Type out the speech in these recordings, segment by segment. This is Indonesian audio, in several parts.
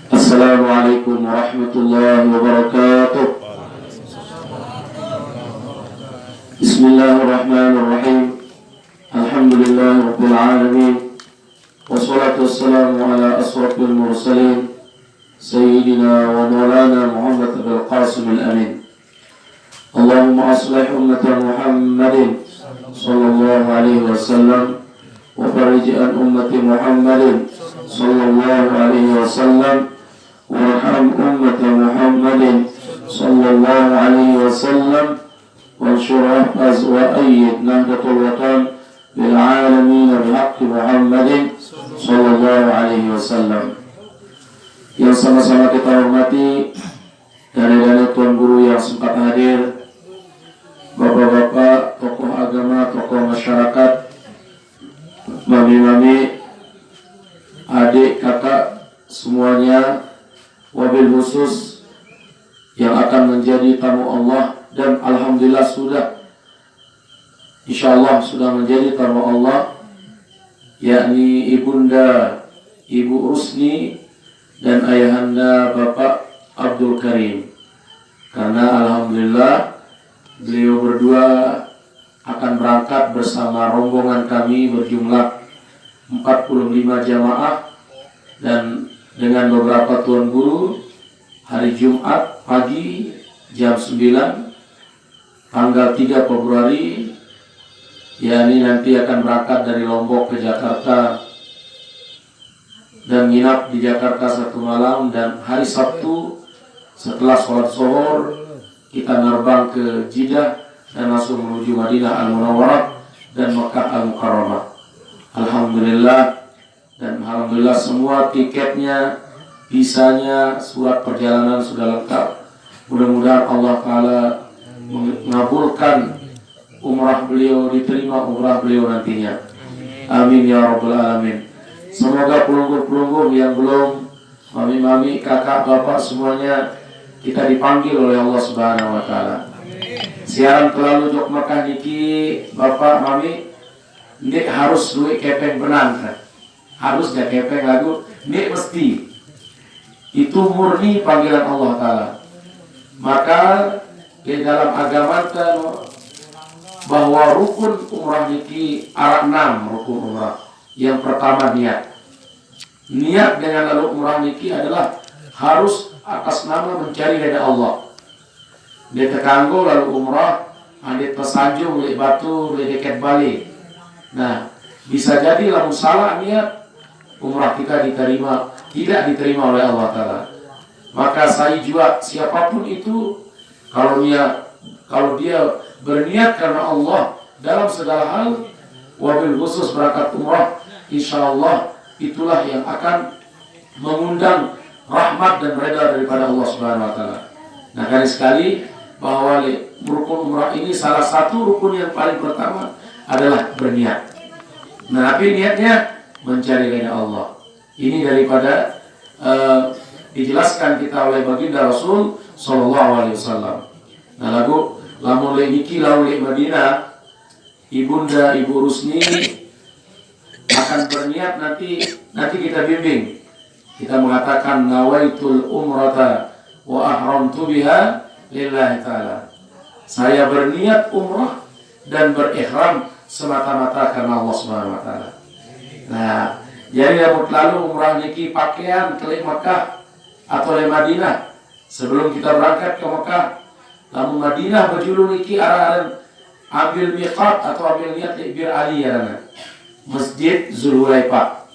Assalamualaikum warahmatullahi wabarakatuh. Bismillahirrahmanirrahim. Alhamdulillahi rabbil alamin. Wassalatu wassalamu ala asrafil mursalin Sayyidina wa maulana Muhammad bil Qasim al-Amin. Allahumma aslih ummata Muhammadin sallallahu alaihi wasallam wa farij an ummati Muhammadin sallallahu alaihi wasallam warham ummata Muhammadin sallallahu alaihi wasallam wanshur azwa ayyid nahdatul watan bil alamin bihaqqi Muhammadin sallallahu alaihi wasallam. Yang sama-sama kita hormati dari Tuan Guru yang sempat hadir, bapak-bapak, tokoh agama, tokoh masyarakat, mami-mami, adik, kakak, semuanya, wabil khusus yang akan menjadi tamu Allah dan alhamdulillah sudah, insyaallah sudah menjadi tamu Allah, yakni ibunda Ibu Rusni dan ayahanda Bapak Abdul Karim. Karena alhamdulillah beliau berdua akan berangkat bersama rombongan kami berjumlah 45 jamaah dan dengan beberapa tuan guru hari Jumat pagi jam 9 tanggal 3 Februari, yakni nanti akan berangkat dari Lombok ke Jakarta dan nginap di Jakarta satu malam, dan hari Sabtu setelah sholat zuhur kita nerbang ke Jeddah dan langsung menuju Madinah Al-Munawwarah dan Makkah Al-Mukarramah. Alhamdulillah, dan alhamdulillah semua tiketnya, visanya, surat perjalanan sudah lengkap. Mudah-mudahan Allah Ta'ala mengabulkan umrah beliau, diterima umrah beliau nantinya. Amin ya rabbal alamin. Semoga pelungguh-pelungguh yang belum, mami-mami, kakak, bapak, semuanya kita dipanggil oleh Allah Subhanahu wa Ta'ala. Siaran terlalu jok Mekah niki, bapak, mami, ini harus duit kepeng benar kan? Harus gak kepeng lagu, ini mesti. Itu murni panggilan Allah Ta'ala. Maka di dalam agama kan bahwa rukun umrah niki ada 6 rukun umrah. Yang pertama niat. Niat dengan lalu umrah niki adalah harus atas nama mencari ridha Allah. Dia tekanggo lalu umrah, andit pesanjung, li batu, li deket balik. Nah, bisa jadi lalu salah niat, umrah kita diterima, tidak diterima oleh Allah Ta'ala. Maka saya juga siapapun itu, kalau dia berniat karena Allah dalam segala hal, wabil khusus berangkat umrah, insyaallah itulah yang akan mengundang rahmat dan redha daripada Allah Subhanahu wa Ta'ala. Nah, kali sekali bahwa rukun umrah ini salah satu rukun yang paling pertama adalah berniat. Nah, tapi niatnya mencari ridha Allah. Ini daripada dijelaskan kita oleh baginda Rasul sallallahu alaihi wasallam. Nah, lagu lamun le niki lalu le Madinah, ibunda Ibu Rusni akan berniat nanti kita bimbing. Kita mengatakan nawaitul umrata wa ahramtu biha lillahi ta'ala. Saya berniat umrah dan berihram semata-mata karena Allah Subhanahu wa Ta'ala. Nah, jadi lalu umrah niki pakaian ke Mekah atau le Madinah sebelum kita berangkat ke Mekah. Lalu Madinah berjulu niki arahan ambil miqat atau ambil niat di Bir Ali ya, Masjid Zulhulaifah.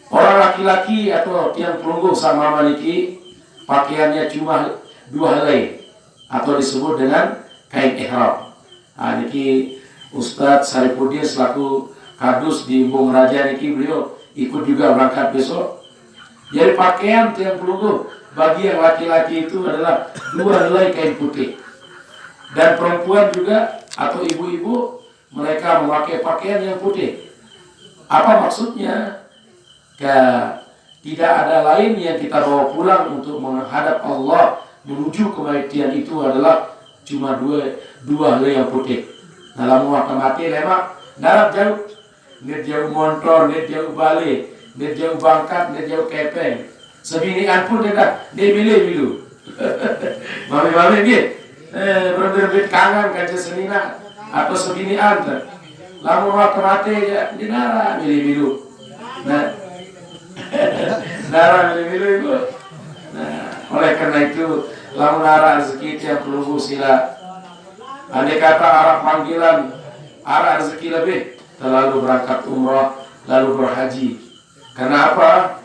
Orang laki-laki atau tiang pelungguh sama maniki pakaiannya cuma 2 helai atau disebut dengan kain ihram. Nah, niki Ustadz Saripudin selaku kadus di Bung Raja niki beliau ikut juga berangkat besok. Jadi pakaian tiang pelungguh bagi yang laki-laki itu adalah 2 helai kain putih. Dan perempuan juga atau ibu-ibu mereka memakai pakaian yang putih. Apa maksudnya? Tidak ada lain yang kita bawa pulang untuk menghadap Allah menuju kematian itu adalah cuma dua helai yang putih. Dalam waktu mati lemak darat jauh, net jauh motor, net jauh balik. dia jauh bangkat, dia jauh kepeng. Sebinian pun dia milih. Mami dia, berbeda kangen kaca senina atau sebinian tu. Lamun waktu mati ya dinara milih. Nah, darah milih itu. Nah, oleh karena itu, lamun arah rezeki yang perlu sila. Andai kata arah panggilan, arah rezeki lebih, terlalu berangkat umrah, lalu berhaji. Kenapa?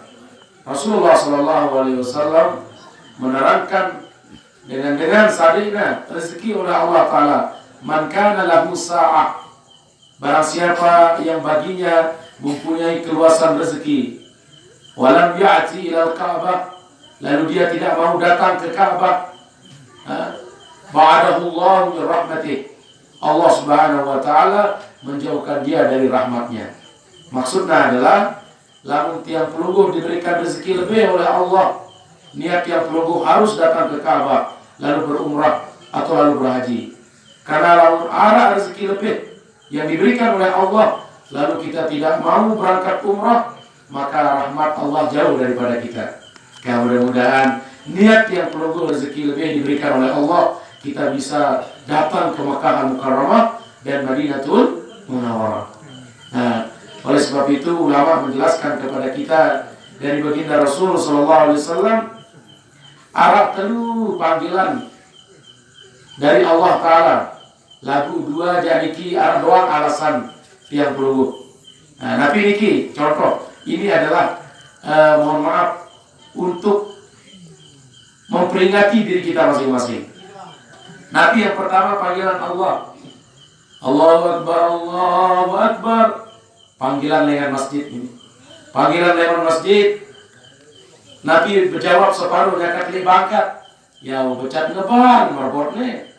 Rasulullah SAW menerangkan dengan sabina rezeki oleh Allah Taala. Man kana lahu sa'ah, barang siapa yang baginya mempunyai keluasan rezeki, walam ya'ti ilal Ka'bah, lalu dia tidak mau datang ke Ka'bah, ba'adahu Allah min rahmatih, Allah Subhanahu wa taala menjauhkan dia dari rahmatnya. Maksudnya adalah lamun tiang pelungguh diberikan rezeki lebih oleh Allah, niat tiang pelungguh harus datang ke Ka'bah lalu berumrah atau lalu berhaji. Karena lamun arah rezeki lebih yang diberikan oleh Allah lalu kita tidak mau berangkat umrah, maka rahmat Allah jauh daripada kita. Mudah-mudahan niat yang pelungguh rezeki lebih diberikan oleh Allah, kita bisa datang ke Makkah Al-Mukarramah dan Madinatul Munawwarah. Nah, oleh sebab itu ulama menjelaskan kepada kita dari baginda Rasul SAW, arah telu panggilan dari Allah Ta'ala. Lagu dua jadiki arah doang alasan tiang pelungguh. Nah, tapi niki contoh ini adalah mohon maaf untuk memperingati diri kita masing-masing. Nabi yang pertama panggilan Allah. Allahu Akbar, Allahu Akbar. Panggilan lewat masjid ini. Panggilan lewat masjid. Nabi berjawab separuh nyakat li bangkat. Ya becat ngeban marbotnya.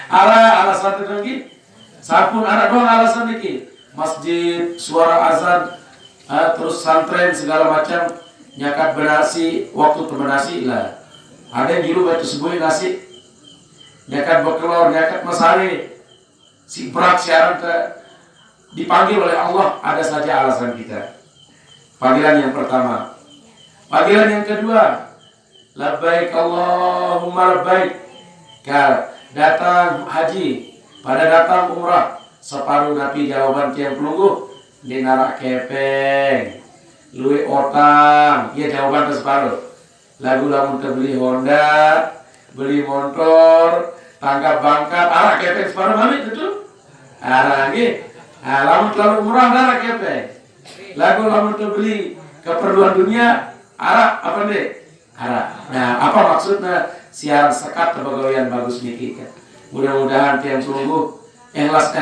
Alasan itu lagi. Sapun ada doang alasan ini. Masjid, suara azan, terus santren segala macam nyakat benasi waktu temenasi lah. Ada yang dulu batu sebuah nasi nyakat bekelor, nyakat masari si berat siaran dipanggil oleh Allah, ada saja alasan kita. Panggilan yang pertama. Panggilan yang kedua, labbaik Allahumma labbaik. Datang haji, pada datang umrah, separuh Nabi jawaban tiang pelungguh dinarak kepeng, luwe otang, ya jawaban separuh. Lagu lamun beli Honda, beli motor, tangkap bangkat, arah kepeng separuh mami itu. Arah lagi, lamun terlalu murah arah kepeng. Lagu lamun beli keperluan dunia, arah apa deh? Arah. Nah, apa maksudnya? Siar sekat kepegawaian bagus niki. Mudah-mudahan tiang sungguh ikhlas,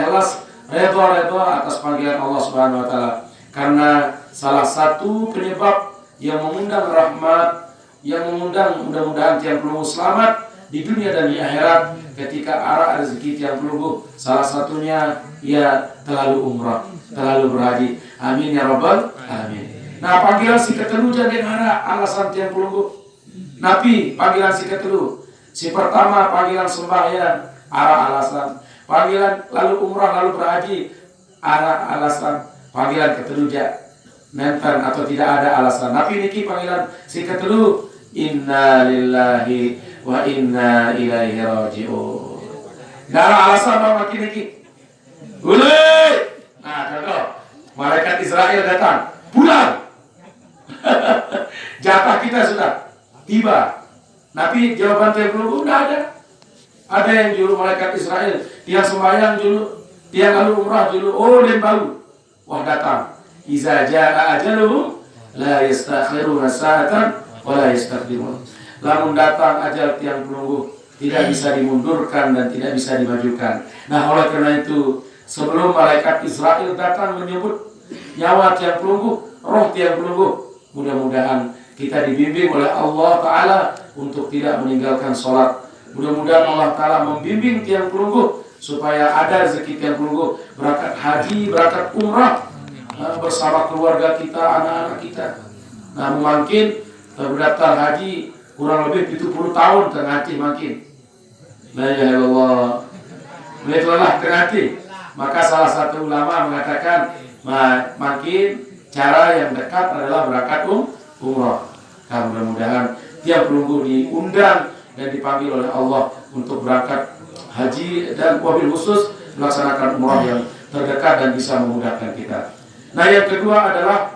redha atas panggilan Allah Subhanahu wa taala. Karena salah satu penyebab yang mengundang rahmat, yang mengundang mudah-mudahan tiang pelungguh selamat di dunia dan di akhirat ketika arah rezeki tiang pelungguh, salah satunya ya terlalu umrah, terlalu berhaji. Amin ya rabbal alamin. Nah, panggilan si ketelu jadi arah alasan tiang pelungguh. Nabi panggilan si ketelu. Si pertama panggilan sembahyang, arah alasan. Panggilan lalu umrah lalu berhaji, arah alasan. Panggilan ketelu nenten atau tidak ada alasan. Nabi niki panggilan si ketelu, inna lillahi wa inna ilaihi raji'un. Darah alasan apa niki? Ulai. Nah, contoh, malaikat Israel datang, pulang. Jatah kita sudah tiba. Nabi jawaban tiang pelungguh udah ada. Ada yang juru malaikat Israel, tiang sembahyang julu, tiang lalu umrah julu, dan baru. Wah datang. Iza jaa ajaluhum la yastakhiruna sa'atan wa la yastaqdimun. Lamun datang ajal tiang pelungguh, tidak bisa dimundurkan dan tidak bisa dimajukan. Nah, oleh karena itu, sebelum malaikat Israel datang menyebut nyawa tiang pelungguh, roh tiang pelungguh, mudah-mudahan kita dibimbing oleh Allah Ta'ala untuk tidak meninggalkan sholat. Mudah-mudahan Allah Ta'ala membimbing tiang pelungguh supaya ada rezeki tiang pelungguh berangkat haji, berangkat umrah bersama keluarga kita, anak-anak kita. Nah, mungkin berdaftar haji kurang lebih 70 tahun tengah makin. La ilaha illallah. Itulah tengah. Maka salah satu ulama mengatakan makin cara yang dekat adalah berangkat umrah. Nah, mudah-mudahan tiap pelunggu diundang dan dipanggil oleh Allah untuk berangkat haji dan wabil khusus melaksanakan umrah yang terdekat dan bisa memudahkan kita. Nah, yang kedua adalah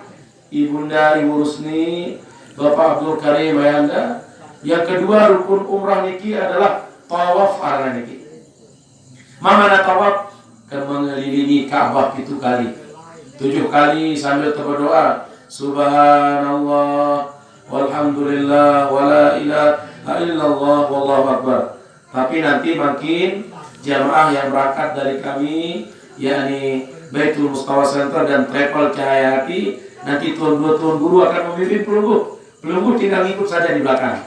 Ibunda Ibu Rusni, Bapak Abdul Karim Ayanda. Yang kedua rukun umrah niki adalah tawaf arna niki. Mana tawaf? Kan mengelilingi Ka'bah 7 kali. 7 kali sambil berdoa, Subhanallah walhamdulillah wala ilaha illallah wallahu akbar. Tapi nanti makin jamaah yang berangkat dari kami, yakni Baitul Mustawa Center dan Travel Cahaya Hati, nanti tuan guru akan memimpin pelunggu. Pelunggu tinggal ikut saja di belakang.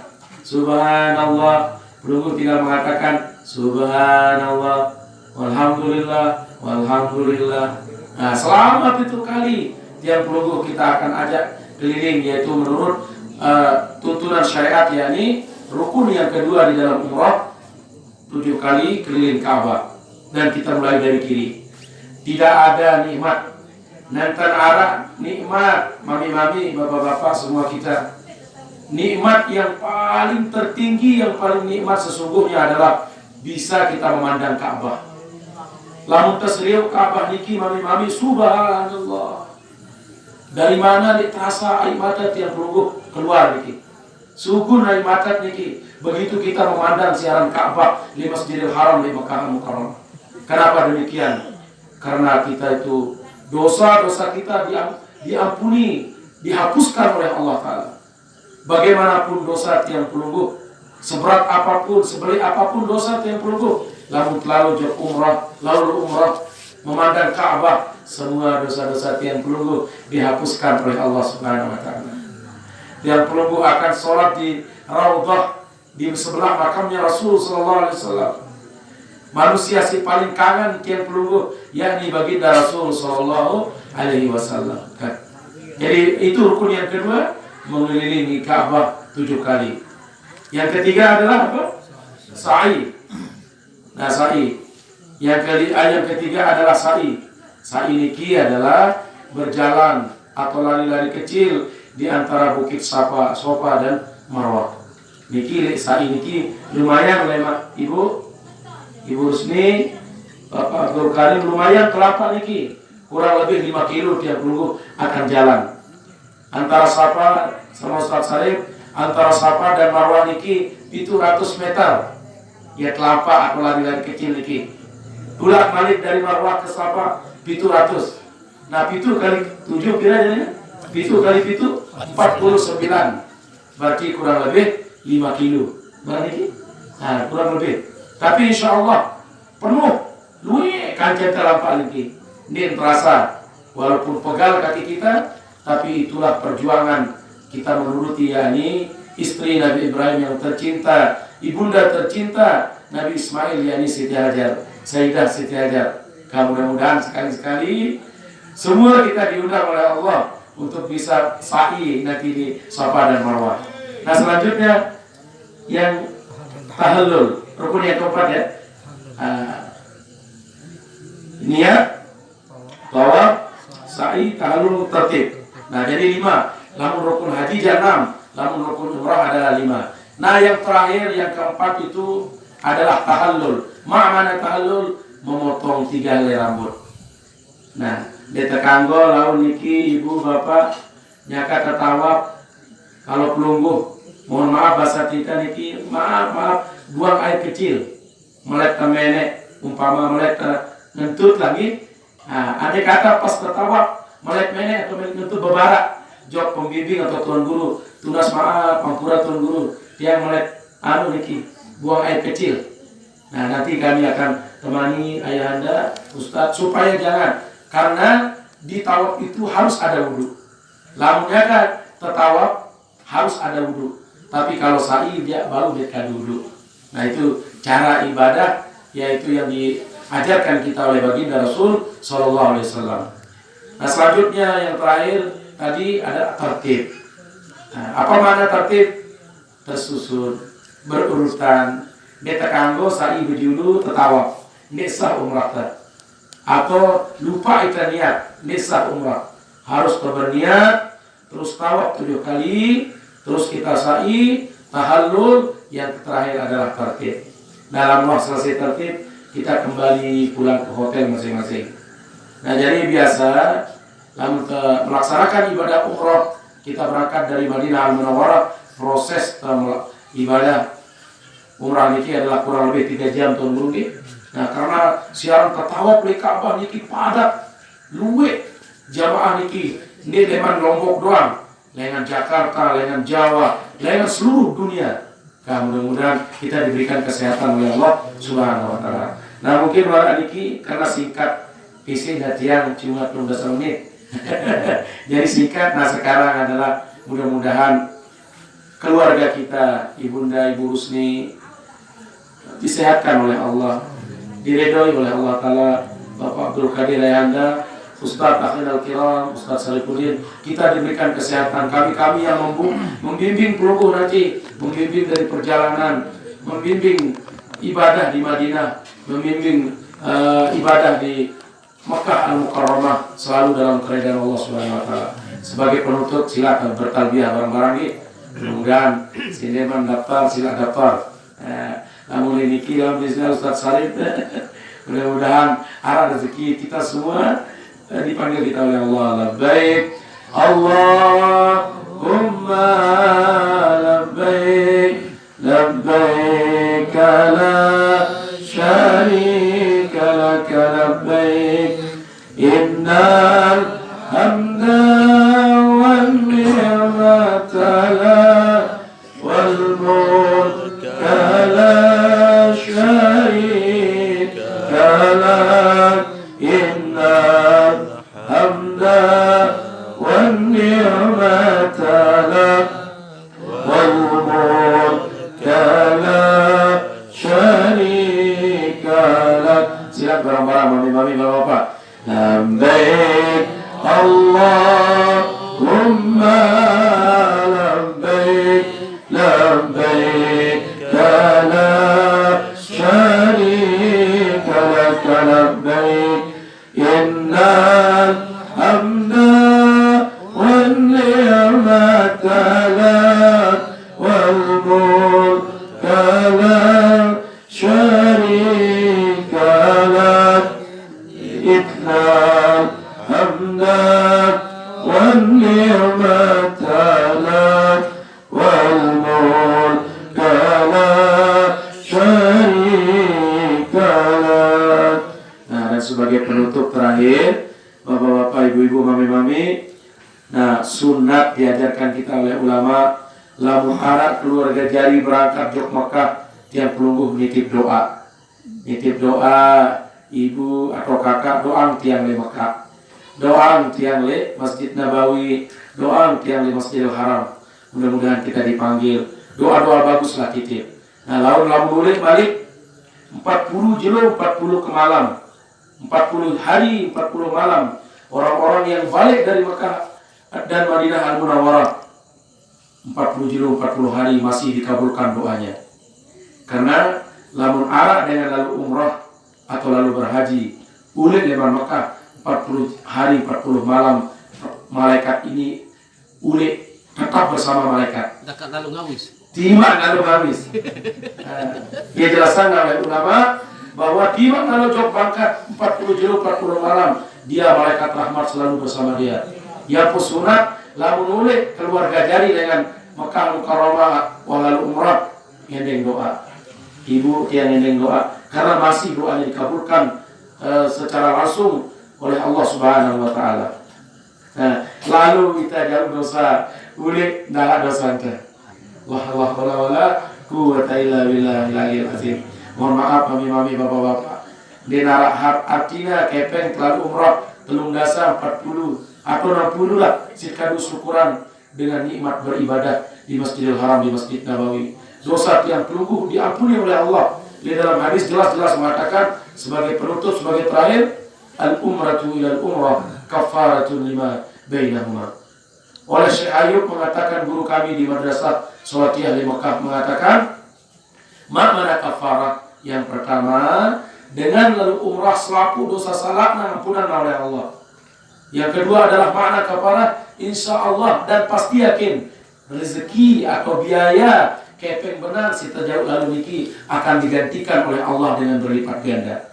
Subhanallah, pelunggu tinggal mengatakan Subhanallah walhamdulillah walhamdulillah. Nah, selama 7 kali tiap pelunggu kita akan ajak keliling, yaitu menurut tuntunan syariat, yakni rukun yang kedua di dalam umrah, 7 kali keliling Ka'bah. Dan kita mulai dari kiri. Tidak ada nikmat nantan arah nikmat, mami-mami, bapak-bapak, semua kita. Nikmat yang paling tertinggi, yang paling nikmat sesungguhnya adalah bisa kita memandang Ka'bah. Lamun tasriu Ka'bah niki mami-mami, subhanallah. Dari mana terasa air mata tiap pelunggu keluar niki. Sugun air mata niki. Begitu kita memandang siaran Ka'bah di Masjidil Haram di Makkah Mukarramah. Kenapa demikian? Karena kita itu dosa-dosa kita diampuni, dihapuskan oleh Allah Ta'ala. Bagaimanapun dosa tiang pelunggu, seberat apapun, sebelik apapun dosa tiang pelunggu, lalu umrah, memandang Ka'bah, semua dosa-dosa tiang pelunggu dihapuskan oleh Allah Subhanahu wa Ta'ala. Tiang pelunggu akan sholat di Raudhah di sebelah makamnya Rasul sallallahu alaihi wasallam. Manusia si paling kangen tiang pelunggu, yakni baginda Rasul sallallahu alaihi wasallam. Jadi itu rukun yang kedua, mengelilingi Ka'bah 7 kali. Yang ketiga adalah apa? Sa'i. Nah, sa'i. Yang ketiga adalah sa'i. Sa'i niki adalah berjalan atau lari-lari kecil di antara bukit Safa dan Marwah. Niki sa'i niki lumayan lemak Ibu Rusni, Bapak Abdul Karim, lumayan kelapa niki. Kurang lebih 5 kilo tiap pelunggu akan jalan. Antara Safa sama Ustaz Sarif, antara Safa dan Marwah niki 700 meter. Ya kelapa atau lari-lari kecil niki. Bolak balik dari Marwah ke Safa 700. Nah, 7 kali 7 kira jadinya? 7 kali 7 49. Berarti kurang lebih 5 kilo. Berapa niki? Nah, kurang lebih. Tapi insya Allah penuh. Luwe kancen terlampak niki. Ini terasa walaupun pegal kaki kita, tapi itulah perjuangan kita menuruti, yakni istri Nabi Ibrahim yang tercinta, ibunda tercinta Nabi Ismail, yakni Siti Hajar, Sayyidah Siti Hajar. Mudah-mudahan sekali-sekali semua kita diundang oleh Allah untuk bisa sa'i nanti di Safa dan Marwah. Nah, selanjutnya yang tahallul, rukun yang keempat ya. Niat, tawaf, sa'i, tahallul, tertib. Nah, jadi 5. Lamun rukun haji 6, lamun rukun umrah adalah 5. Nah, yang terakhir, yang keempat itu adalah tahallul. Mana tahallul? Memotong 3 helai rambut. Nah, detekanggo laun niki ibu bapak nyaka tetawap kalau pelunggu. Mohon maaf bahasa kita niki, maaf buang air kecil. Melek ke menek, umpama melek ke ngentut lagi. Nah, ada kata pas tetawap melek menek atau melek ngentut bebarak. Jok pembimbing atau tuan guru, tunas maaf, pampura tuan guru, yang melek niki, buang air kecil. Nah, nanti kami akan temani ayahanda, Ustadz, supaya jangan. Karena di tawaf itu harus ada wudhu. Lamunnya kan tetawaf harus ada wudhu. Tapi kalau sa'i dia baru dia wudhu. Nah, itu cara ibadah, yaitu yang diajarkan kita oleh baginda Rasul sallallahu alaihi wasallam. Nah, selanjutnya yang terakhir tadi ada tertib. Nah, apa makna tertib? Tersusun, berurutan. Beta kanggo sa'i bejulu tetawaf, nisa umrah. Atau lupa itu niat, nisa umrah. harus berniat, terus tawaf 7 kali, terus kita sa'i, tahallul, yang terakhir adalah tertib. Dalam waktu selesai tertib, kita kembali pulang ke hotel masing-masing. Nah, jadi biasa lalu melaksanakan ibadah umrah, kita berangkat dari Madinah Al-Munawwarah, proses ibadah umrah niki adalah kurang lebih 3 jam tahun dulu. Nah, karena siaran ketawa beli Ka'bah niki padat, luwe jamaah niki, ini leman Lombok doang, lengan Jakarta, lengan Jawa, lengan seluruh dunia. Nah, mudah-mudahan kita diberikan kesehatan oleh Allah Subhanahu wa Ta'ala. Nah, mungkin warna niki karena singkat PC latihan cuma 15 menit. Jadi singkat. Nah, sekarang adalah mudah-mudahan keluarga kita, Ibunda Ibu Rusni disehatkan oleh Allah, diridhoi oleh Allah Ta'ala. Bapak Abdul Qadir Ayanda, Ustaz Akhil Al-Kiram, Ustaz Sarifuddin, kita diberikan kesehatan. Kami yang membimbing pelungguh nanti, membimbing dari perjalanan, membimbing ibadah di Madinah, membimbing ibadah di Makkah Al-Mukarramah, selalu dalam keridhaan Allah Subhanahu wa Ta'ala. Sebagai penutup, silakan bertalbiyah bareng-bareng nih. Mudah-mudahan sineman daftar, sila daftar. Namun ini dalam bisnis Ustaz Sarif. Mudah-mudahan arah rezeki kita semua dipanggil kita oleh Allah. Labbaik Allahumma labbaik, labbaik la syarika laka labbaik, innal hamda wan ni'mata lak wal mulka la syarika lak, innal hamda wan ni'mata lak wal mulka la syarika lak. Silakan bareng-bareng mami-mami bapak-bapak. Labbaik Allahumma labbaik, labbaik la syarika laka labbaik, innal hamda wan ni'mata lak wal mulka la syarika lak, innal hamda wan ni'mata lak wal mulka la syarika lak. Nah, dan sebagai penutup terakhir, bapak-bapak, ibu-ibu, mami-mami, nah, sunat diajarkan kita oleh ulama. Lamun arah keluarga jari berangkat jok Mekah, tiang pelungguh nitip doa. Nitip doa ibu atau kakak, doang tiang le Mekah, doang tiang le Masjid Nabawi, doang tiang le Masjidil Haram. Mudah-mudahan kita dipanggil. Doa-doa baguslah titip. Nah, lalu boleh balik 40 jelo 40 ke malam, 40 hari 40 malam. Orang-orang yang balik dari Mekah dan Madinah Al-Munawwarah 40 jilo 40 hari masih dikabulkan doanya. Karena lamun arah dengan lalu umrah atau lalu berhaji, ulil leman Mekah 40 hari 40 malam, malaikat ini ulil tetap bersama malaikat. Dekat lalu ngawis. Timak lalu ngawis. Dia jelaskan oleh ulama bahwa timak lalu jok bangkat 40 jilo 40 malam, dia malaikat rahmat selalu bersama dia. Ya pusunat lamun ulil keluarga jari dengan Mekah Mukarramah walalu umrah ngendeng doa. Ibu yang ngendeng doa karena masih doanya dikabulkan secara langsung oleh Allah Subhanahu wa Ta'ala. Nah, lalu kita jauh dosa, ulik ndak dosa ente. Wala quwwata illa billahil azim. Mohon maaf mami-mami, bapak-bapak. Di narak artinya kepeng terlalu umrah telung dasa 40 atau 60 lah sikadu syukuran dengan nikmat beribadah di Masjidil Haram, di Masjid Nabawi. Dosa yang pelungguh diampuni oleh Allah. Di dalam hadis jelas-jelas mengatakan sebagai penutup, sebagai terakhir, al-umratu ilal umrah kafaratun lima bainahuma. Oleh Syekh Ayub mengatakan, guru kami di Madrasah Salatiyah di Mekah mengatakan, makna kafarah yang pertama, dengan lalu umrah selaku dosa salah ampunan oleh Allah. Yang kedua adalah makna kafarah insya Allah dan pasti yakin rezeki atau biaya kepeng benar sita jauh lalu niki akan digantikan oleh Allah dengan berlipat ganda.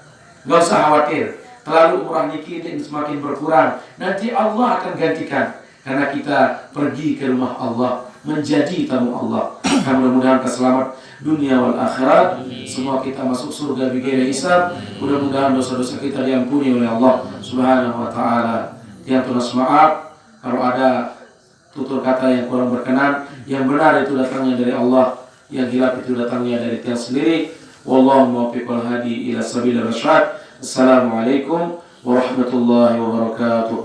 Gak usah khawatir, terlalu umrah niki ini semakin berkurang, nanti Allah akan gantikan karena kita pergi ke rumah Allah, menjadi tamu Allah. Mudah-mudahan keselamat dunia wal akhirat. Semua kita masuk surga bighairi hisab. Mudah-mudahan dosa-dosa kita diampuni oleh Allah Subhanahu wa taala. Yang tunas maaf kalau ada tutur kata yang kurang berkenan. Yang benar itu datangnya dari Allah, yang hilaf itu datangnya dari Dia sendiri. Wallahu muwaffiq wal hadi ila sabilir rasyad. Assalamualaikum warahmatullahi wabarakatuh.